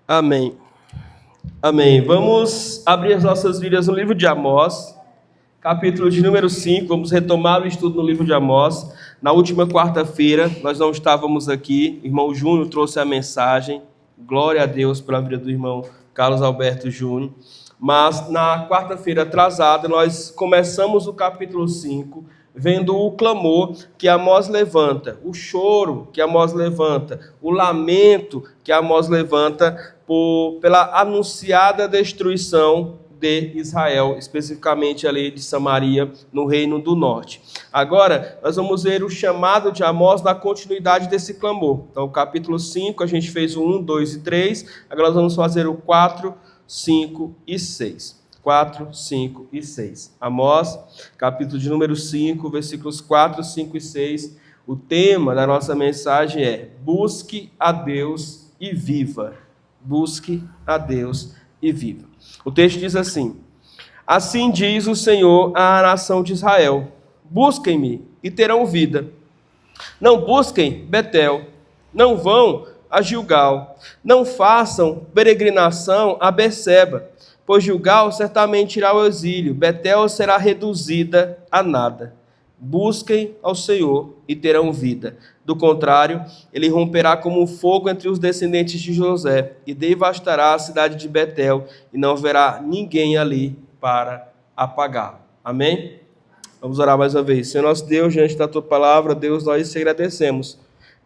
Amém. Amém. Vamos abrir as nossas Bíblias no livro de Amós, capítulo de número 5. Vamos retomar o estudo no livro de Amós. Na última quarta-feira, nós não estávamos aqui. O irmão Júnior trouxe a mensagem. Glória a Deus pela vida do irmão Carlos Alberto Júnior. Mas na quarta-feira atrasada, nós começamos o capítulo 5, vendo o clamor que Amós levanta, o choro que Amós levanta, o lamento que Amós levanta pela anunciada destruição de Israel, especificamente ali de Samaria, no Reino do Norte. Agora, nós vamos ver o chamado de Amós na continuidade desse clamor. Então, o capítulo 5, a gente fez o 1, 2 e 3, agora nós vamos fazer o 4, 5 e 6. 4, 5 e 6. Amós, capítulo de número 5, versículos 4, 5 e 6. O tema da nossa mensagem é: busque a Deus e viva. Busque a Deus e viva. O texto diz assim: assim diz o Senhor à nação de Israel: busquem-me e terão vida. Não busquem Betel, não vão a Gilgal, não façam peregrinação a Berseba, pois Gilgal certamente irá ao exílio, Betel será reduzida a nada. Busquem ao Senhor e terão vida. Do contrário, ele romperá como um fogo entre os descendentes de José e devastará a cidade de Betel, e não haverá ninguém ali para apagá-lo. Amém? Vamos orar mais uma vez. Senhor nosso Deus, diante da tua palavra, Deus, nós te agradecemos.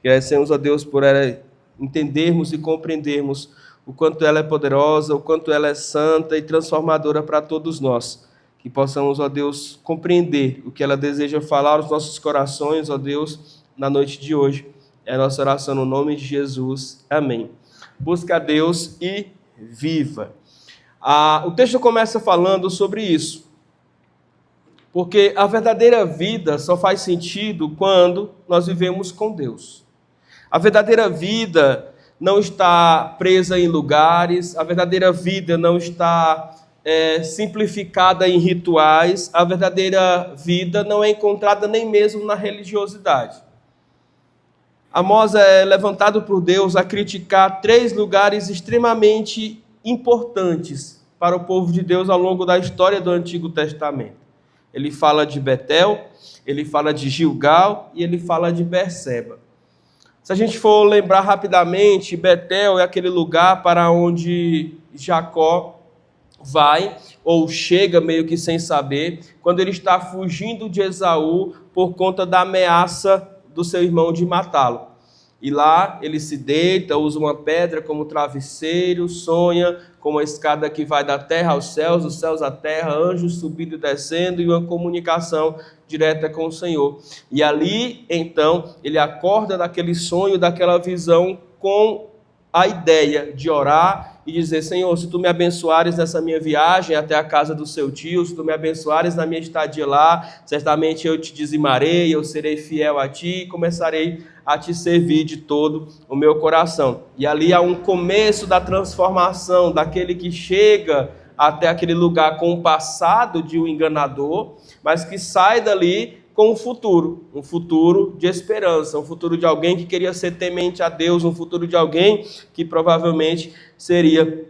Agradecemos a Deus por ela entendermos e compreendermos o quanto ela é poderosa, o quanto ela é santa e transformadora para todos nós. Que possamos, ó Deus, compreender o que ela deseja falar aos nossos corações, ó Deus, na noite de hoje. É a nossa oração no nome de Jesus. Amém. Busca a Deus e viva. O texto começa falando sobre isso. Porque a verdadeira vida só faz sentido quando nós vivemos com Deus. A verdadeira vida não está presa em lugares, a verdadeira vida não está simplificada em rituais, a verdadeira vida não é encontrada nem mesmo na religiosidade. Amós é levantado por Deus a criticar 3 lugares extremamente importantes para o povo de Deus ao longo da história do Antigo Testamento. Ele fala de Betel, ele fala de Gilgal e ele fala de Berseba. Se a gente for lembrar rapidamente, Betel é aquele lugar para onde Jacó vai, ou chega meio que sem saber, quando ele está fugindo de Esaú por conta da ameaça do seu irmão de matá-lo. E lá ele se deita, usa uma pedra como travesseiro, sonha com uma escada que vai da terra aos céus, dos céus à terra, anjos subindo e descendo, e uma comunicação direta com o Senhor. E ali, então, ele acorda daquele sonho, daquela visão, com a ideia de orar e dizer: Senhor, se tu me abençoares nessa minha viagem até a casa do seu tio, se tu me abençoares na minha estadia lá, certamente eu te dizimarei, eu serei fiel a ti e começarei a te servir de todo o meu coração. E ali há um começo da transformação daquele que chega até aquele lugar com o passado de um enganador, mas que sai dali com um futuro de esperança, um futuro de alguém que queria ser temente a Deus, um futuro de alguém que provavelmente seria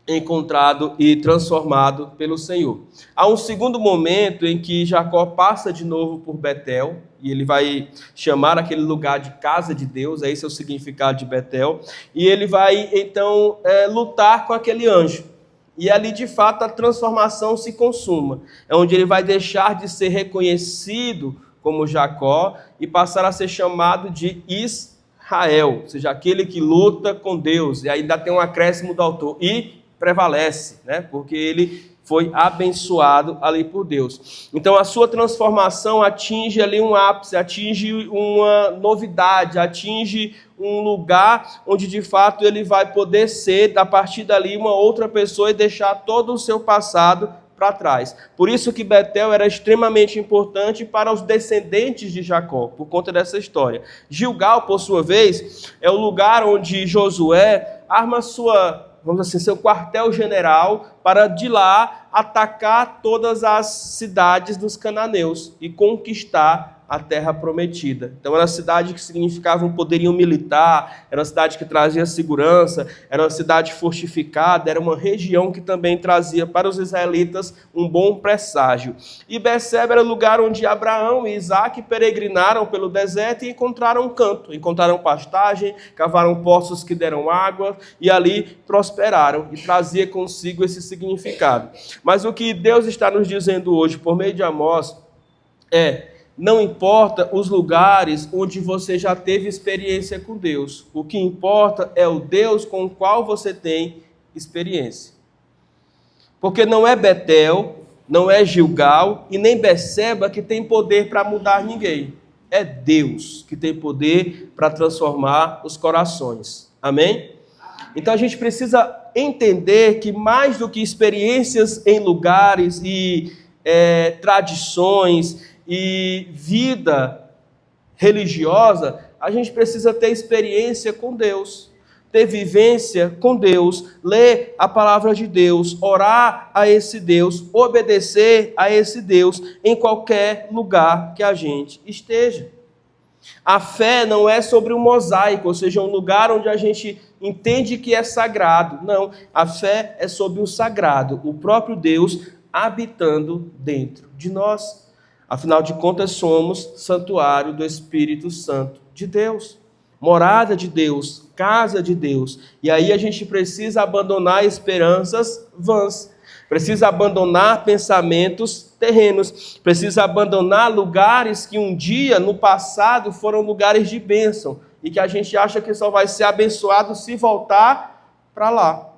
encontrado e transformado pelo Senhor. Há um segundo momento em que Jacó passa de novo por Betel, e ele vai chamar aquele lugar de casa de Deus, esse é o significado de Betel, e ele vai então lutar com aquele anjo. E ali, de fato, a transformação se consuma. É onde ele vai deixar de ser reconhecido como Jacó e passar a ser chamado de Israel, ou seja, aquele que luta com Deus. E ainda tem um acréscimo do autor, e prevalece, né? Porque ele foi abençoado ali por Deus. Então, a sua transformação atinge ali um ápice, atinge uma novidade, atinge um lugar onde, de fato, ele vai poder ser, a partir dali, uma outra pessoa e deixar todo o seu passado para trás. Por isso que Betel era extremamente importante para os descendentes de Jacó, por conta dessa história. Gilgal, por sua vez, é o lugar onde Josué arma seu quartel-general para de lá atacar todas as cidades dos cananeus e conquistar a terra prometida. Então era uma cidade que significava um poderio militar, era uma cidade que trazia segurança, era uma cidade fortificada, era uma região que também trazia para os israelitas um bom presságio. E Berseba era o lugar onde Abraão e Isaac peregrinaram pelo deserto e encontraram canto, encontraram pastagem, cavaram poços que deram água e ali prosperaram e trazia consigo esse significado. Mas o que Deus está nos dizendo hoje por meio de Amós não importa os lugares onde você já teve experiência com Deus. O que importa é o Deus com o qual você tem experiência. Porque não é Betel, não é Gilgal e nem Berseba que tem poder para mudar ninguém. É Deus que tem poder para transformar os corações. Amém? Então a gente precisa entender que mais do que experiências em lugares e tradições e vida religiosa, a gente precisa ter experiência com Deus, ter vivência com Deus, ler a palavra de Deus, orar a esse Deus, obedecer a esse Deus em qualquer lugar que a gente esteja. A fé não é sobre um mosaico, ou seja, um lugar onde a gente entende que é sagrado. Não, a fé é sobre o sagrado, o próprio Deus habitando dentro de nós. Afinal de contas, somos santuário do Espírito Santo de Deus, morada de Deus, casa de Deus. E aí a gente precisa abandonar esperanças vãs, precisa abandonar pensamentos terrenos, precisa abandonar lugares que um dia, no passado, foram lugares de bênção e que a gente acha que só vai ser abençoado se voltar para lá.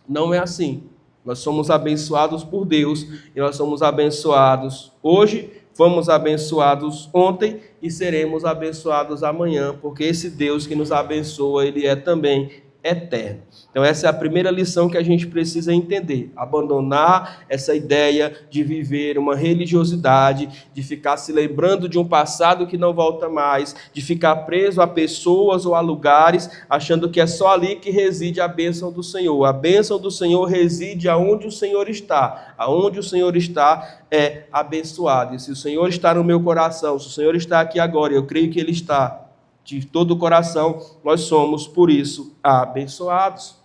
Não é assim. Nós somos abençoados por Deus e nós somos abençoados hoje, fomos abençoados ontem e seremos abençoados amanhã, porque esse Deus que nos abençoa, Ele é também eterno. Então essa é a primeira lição que a gente precisa entender, abandonar essa ideia de viver uma religiosidade, de ficar se lembrando de um passado que não volta mais, de ficar preso a pessoas ou a lugares, achando que é só ali que reside a bênção do Senhor. A bênção do Senhor reside aonde o Senhor está, aonde o Senhor está é abençoado. E se o Senhor está no meu coração, se o Senhor está aqui agora, eu creio que Ele está de todo o coração, nós somos, por isso, abençoados.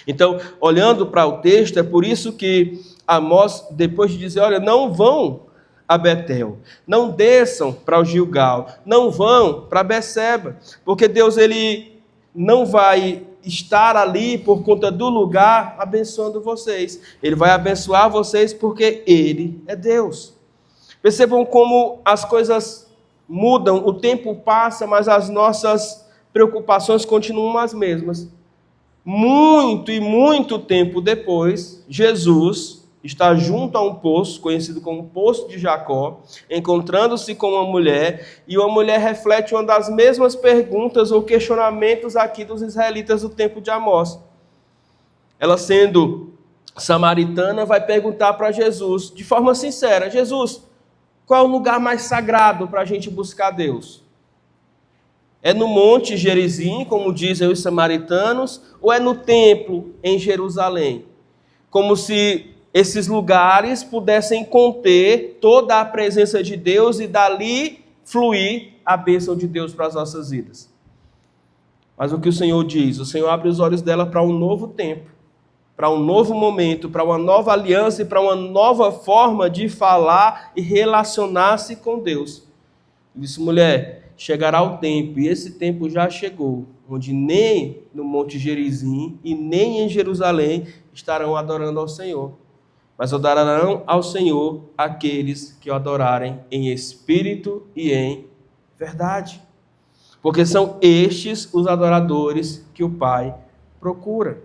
Então, olhando para o texto, é por isso que Amós, depois de dizer, olha, não vão a Betel, não desçam para o Gilgal, não vão para Berseba, porque Deus, Ele não vai estar ali por conta do lugar abençoando vocês. Ele vai abençoar vocês porque Ele é Deus. Percebam como as coisas mudam, o tempo passa, mas as nossas preocupações continuam as mesmas. Muito e muito tempo depois, Jesus está junto a um poço, conhecido como Poço de Jacó, encontrando-se com uma mulher, e uma mulher reflete uma das mesmas perguntas ou questionamentos aqui dos israelitas do tempo de Amós. Ela, sendo samaritana, vai perguntar para Jesus, de forma sincera, Jesus, qual é o lugar mais sagrado para a gente buscar Deus? É no Monte Gerizim, como dizem os samaritanos, ou é no templo em Jerusalém? Como se esses lugares pudessem conter toda a presença de Deus e dali fluir a bênção de Deus para as nossas vidas. Mas o que o Senhor diz? O Senhor abre os olhos dela para um novo tempo, para um novo momento, para uma nova aliança e para uma nova forma de falar e relacionar-se com Deus. Ele disse, mulher, chegará o tempo, e esse tempo já chegou, onde nem no Monte Gerizim e nem em Jerusalém estarão adorando ao Senhor, mas adorarão ao Senhor aqueles que o adorarem em espírito e em verdade. Porque são estes os adoradores que o Pai procura.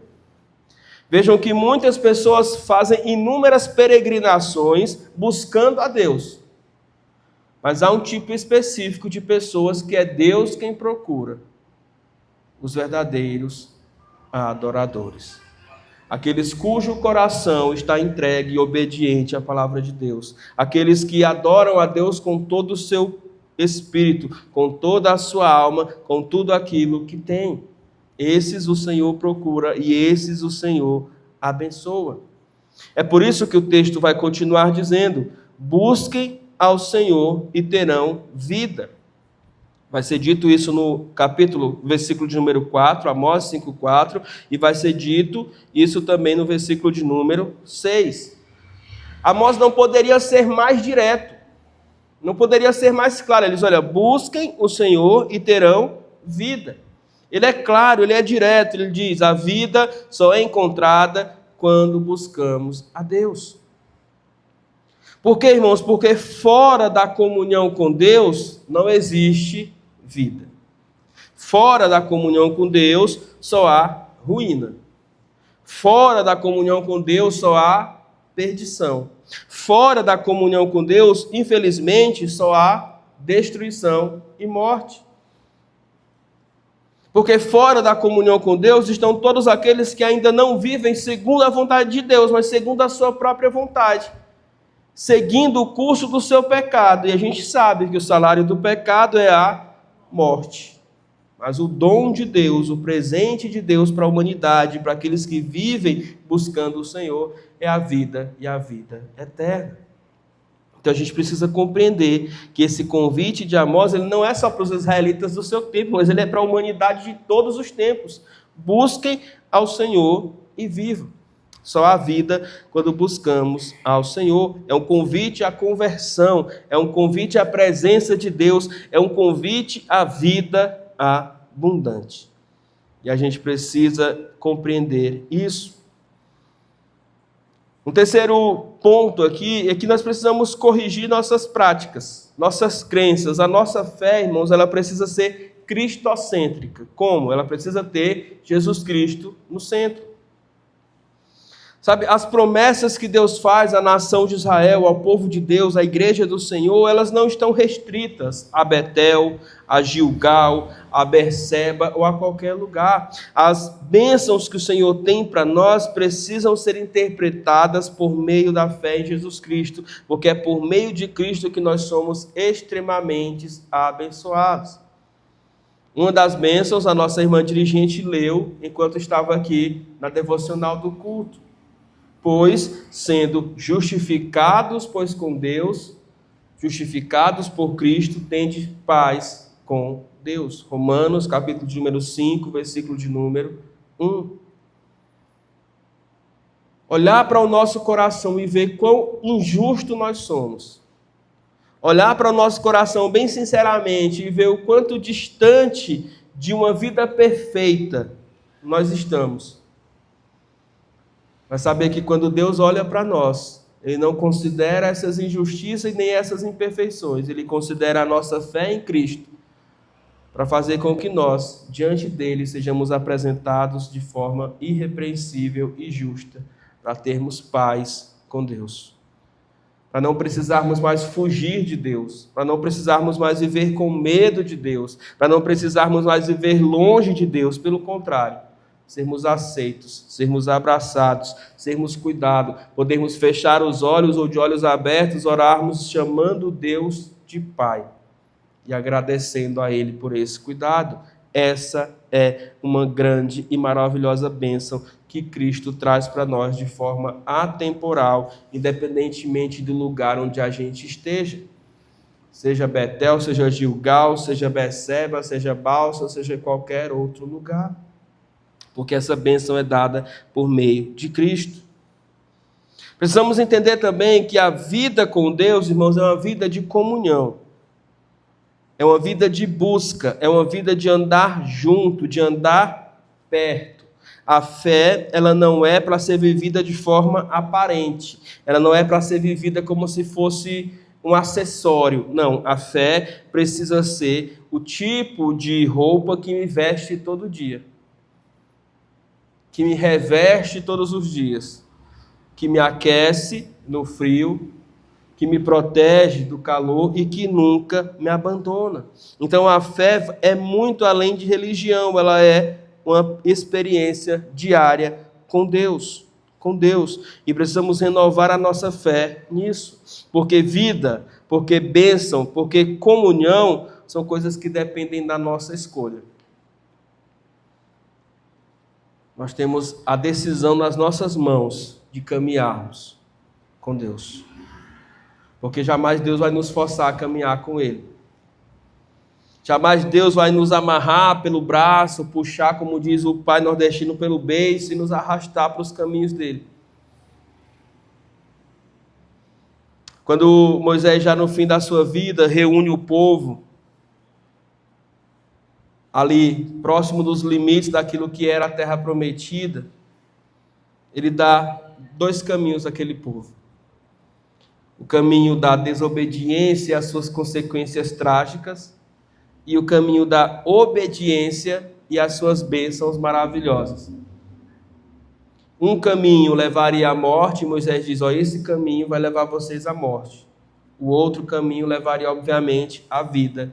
Vejam que muitas pessoas fazem inúmeras peregrinações buscando a Deus. Mas há um tipo específico de pessoas que é Deus quem procura. Os verdadeiros adoradores. Aqueles cujo coração está entregue e obediente à palavra de Deus. Aqueles que adoram a Deus com todo o seu espírito, com toda a sua alma, com tudo aquilo que tem. Esses o Senhor procura e esses o Senhor abençoa. É por isso que o texto vai continuar dizendo, busquem ao Senhor e terão vida. Vai ser dito isso no versículo de número 4, Amós 5,4, e vai ser dito isso também no versículo de número 6. Amós não poderia ser mais direto, não poderia ser mais claro. Ele diz, olha, busquem o Senhor e terão vida. Ele é claro, ele é direto, ele diz, a vida só é encontrada quando buscamos a Deus. Por quê, irmãos? Porque fora da comunhão com Deus não existe vida. Fora da comunhão com Deus só há ruína. Fora da comunhão com Deus só há perdição. Fora da comunhão com Deus, infelizmente, só há destruição e morte. Porque fora da comunhão com Deus estão todos aqueles que ainda não vivem segundo a vontade de Deus, mas segundo a sua própria vontade, seguindo o curso do seu pecado. E a gente sabe que o salário do pecado é a morte. Mas o dom de Deus, o presente de Deus para a humanidade, para aqueles que vivem buscando o Senhor, é a vida e a vida eterna. Então a gente precisa compreender que esse convite de Amós, ele não é só para os israelitas do seu tempo, mas ele é para a humanidade de todos os tempos. Busquem ao Senhor e vivam. Só há vida quando buscamos ao Senhor. É um convite à conversão, é um convite à presença de Deus, é um convite à vida abundante. E a gente precisa compreender isso. Um terceiro ponto aqui é que nós precisamos corrigir nossas práticas, nossas crenças. A nossa fé, irmãos, ela precisa ser cristocêntrica. Como? Ela precisa ter Jesus Cristo no centro. Sabe, as promessas que Deus faz à nação de Israel, ao povo de Deus, à igreja do Senhor, elas não estão restritas a Betel, a Gilgal, a Berseba ou a qualquer lugar. As bênçãos que o Senhor tem para nós precisam ser interpretadas por meio da fé em Jesus Cristo, porque é por meio de Cristo que nós somos extremamente abençoados. Uma das bênçãos a nossa irmã dirigente leu enquanto estava aqui na devocional do culto. Pois, sendo justificados, com Deus, justificados por Cristo, tende paz com Deus. Romanos, capítulo de número 5, versículo de número 1. Olhar para o nosso coração e ver quão injusto nós somos. Olhar para o nosso coração bem sinceramente e ver o quanto distante de uma vida perfeita nós estamos. Mas saber que quando Deus olha para nós, Ele não considera essas injustiças nem essas imperfeições. Ele considera a nossa fé em Cristo para fazer com que nós, diante dEle, sejamos apresentados de forma irrepreensível e justa, para termos paz com Deus. Para não precisarmos mais fugir de Deus, para não precisarmos mais viver com medo de Deus, para não precisarmos mais viver longe de Deus, pelo contrário, sermos aceitos, sermos abraçados, sermos cuidados, podermos fechar os olhos ou de olhos abertos, orarmos chamando Deus de Pai e agradecendo a Ele por esse cuidado. Essa é uma grande e maravilhosa bênção que Cristo traz para nós de forma atemporal, independentemente do lugar onde a gente esteja. Seja Betel, seja Gilgal, seja Berseba, seja Balsa, seja qualquer outro lugar. Porque essa bênção é dada por meio de Cristo. Precisamos entender também que a vida com Deus, irmãos, é uma vida de comunhão. É uma vida de busca, é uma vida de andar junto, de andar perto. A fé, ela não é para ser vivida de forma aparente. Ela não é para ser vivida como se fosse um acessório. Não, a fé precisa ser o tipo de roupa que me veste todo dia, que me reveste todos os dias, que me aquece no frio, que me protege do calor e que nunca me abandona. Então a fé é muito além de religião, ela é uma experiência diária com Deus. E precisamos renovar a nossa fé nisso, porque vida, porque bênção, porque comunhão são coisas que dependem da nossa escolha. Nós temos a decisão nas nossas mãos de caminharmos com Deus. Porque jamais Deus vai nos forçar a caminhar com Ele. Jamais Deus vai nos amarrar pelo braço, puxar, como diz o pai nordestino, pelo beiço e nos arrastar para os caminhos dele. Quando Moisés, já no fim da sua vida, reúne o povo, ali próximo dos limites daquilo que era a terra prometida, ele dá 2 caminhos àquele povo. O caminho da desobediência e as suas consequências trágicas, e o caminho da obediência e as suas bênçãos maravilhosas. Um caminho levaria à morte, e Moisés diz, esse caminho vai levar vocês à morte. O outro caminho levaria, obviamente, à vida,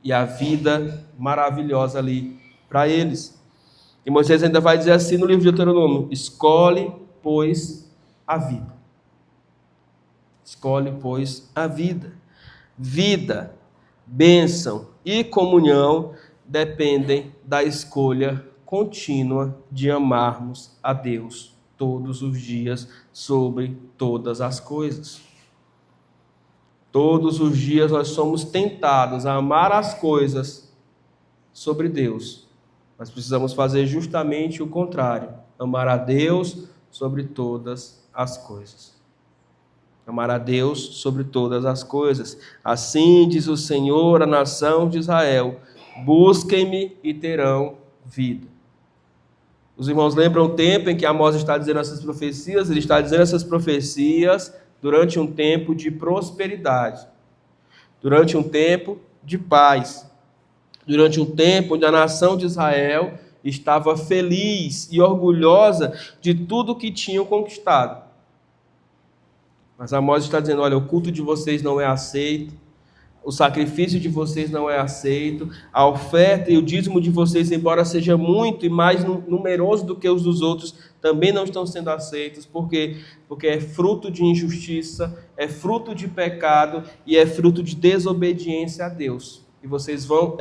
e a vida maravilhosa ali para eles. E Moisés ainda vai dizer assim no livro de Deuteronômio, escolhe, pois, a vida. Escolhe, pois, a vida. Vida, bênção e comunhão dependem da escolha contínua de amarmos a Deus todos os dias sobre todas as coisas. Todos os dias nós somos tentados a amar as coisas sobre Deus. Mas precisamos fazer justamente o contrário. Amar a Deus sobre todas as coisas. Amar a Deus sobre todas as coisas. Assim diz o Senhor à nação de Israel, busquem-me e terão vida. Os irmãos lembram o tempo em que Amós está dizendo essas profecias? Ele está dizendo essas profecias durante um tempo de prosperidade, durante um tempo de paz, durante um tempo onde a nação de Israel estava feliz e orgulhosa de tudo que tinham conquistado. Mas Amós está dizendo, olha, o culto de vocês não é aceito, o sacrifício de vocês não é aceito, a oferta e o dízimo de vocês, embora seja muito e mais numeroso do que os dos outros, também não estão sendo aceitos. Por quê? Porque é fruto de injustiça, é fruto de pecado e é fruto de desobediência a Deus. E vocês vão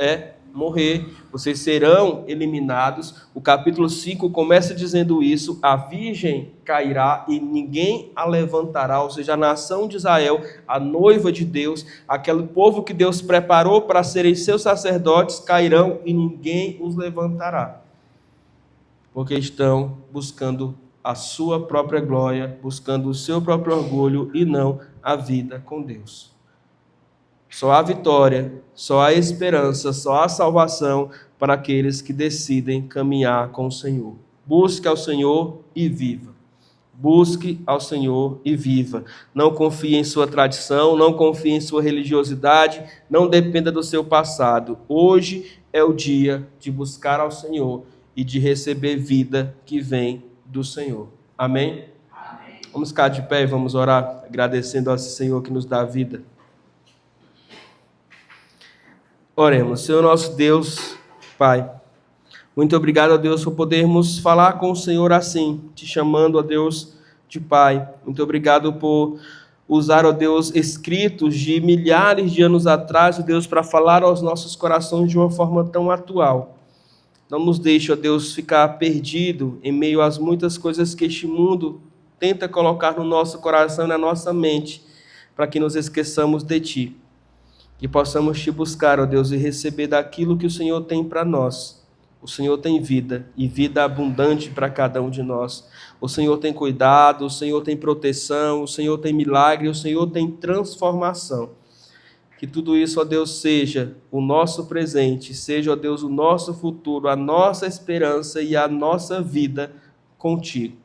morrer, vocês serão eliminados. O capítulo 5 começa dizendo isso, a virgem cairá e ninguém a levantará, ou seja, a nação de Israel, a noiva de Deus, aquele povo que Deus preparou para serem seus sacerdotes, cairão e ninguém os levantará, porque estão buscando a sua própria glória, buscando o seu próprio orgulho e não a vida com Deus. Só há vitória, só há esperança, só há salvação para aqueles que decidem caminhar com o Senhor. Busque ao Senhor e viva. Busque ao Senhor e viva. Não confie em sua tradição, não confie em sua religiosidade, não dependa do seu passado. Hoje é o dia de buscar ao Senhor e de receber vida que vem do Senhor. Amém? Amém. Vamos ficar de pé e vamos orar, agradecendo ao Senhor que nos dá vida. Oremos. Senhor nosso Deus, Pai, muito obrigado a Deus por podermos falar com o Senhor assim, te chamando, ó Deus, de Pai. Muito obrigado por usar, ó Deus, escritos de milhares de anos atrás, ó Deus, para falar aos nossos corações de uma forma tão atual. Não nos deixe, ó Deus, ficar perdido em meio às muitas coisas que este mundo tenta colocar no nosso coração e na nossa mente, para que nos esqueçamos de Ti. Que possamos Te buscar, ó Deus, e receber daquilo que o Senhor tem para nós. O Senhor tem vida, e vida abundante para cada um de nós. O Senhor tem cuidado, o Senhor tem proteção, o Senhor tem milagre, o Senhor tem transformação. Que tudo isso, ó Deus, seja o nosso presente, seja, ó Deus, o nosso futuro, a nossa esperança e a nossa vida contigo.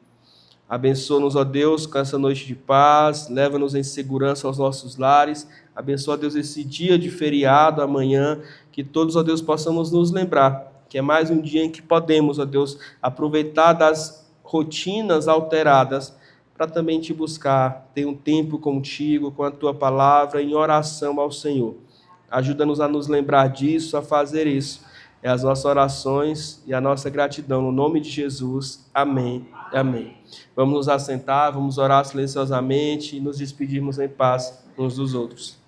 Abençoa-nos, ó Deus, com essa noite de paz, leva-nos em segurança aos nossos lares. Abençoa, ó Deus, esse dia de feriado amanhã, que todos, ó Deus, possamos nos lembrar que é mais um dia em que podemos, ó Deus, aproveitar das rotinas alteradas para também Te buscar, ter um tempo contigo, com a Tua palavra, em oração ao Senhor. Ajuda-nos a nos lembrar disso, a fazer isso. É as nossas orações e a nossa gratidão, no nome de Jesus. Amém. Amém. Vamos nos assentar, vamos orar silenciosamente e nos despedirmos em paz uns dos outros.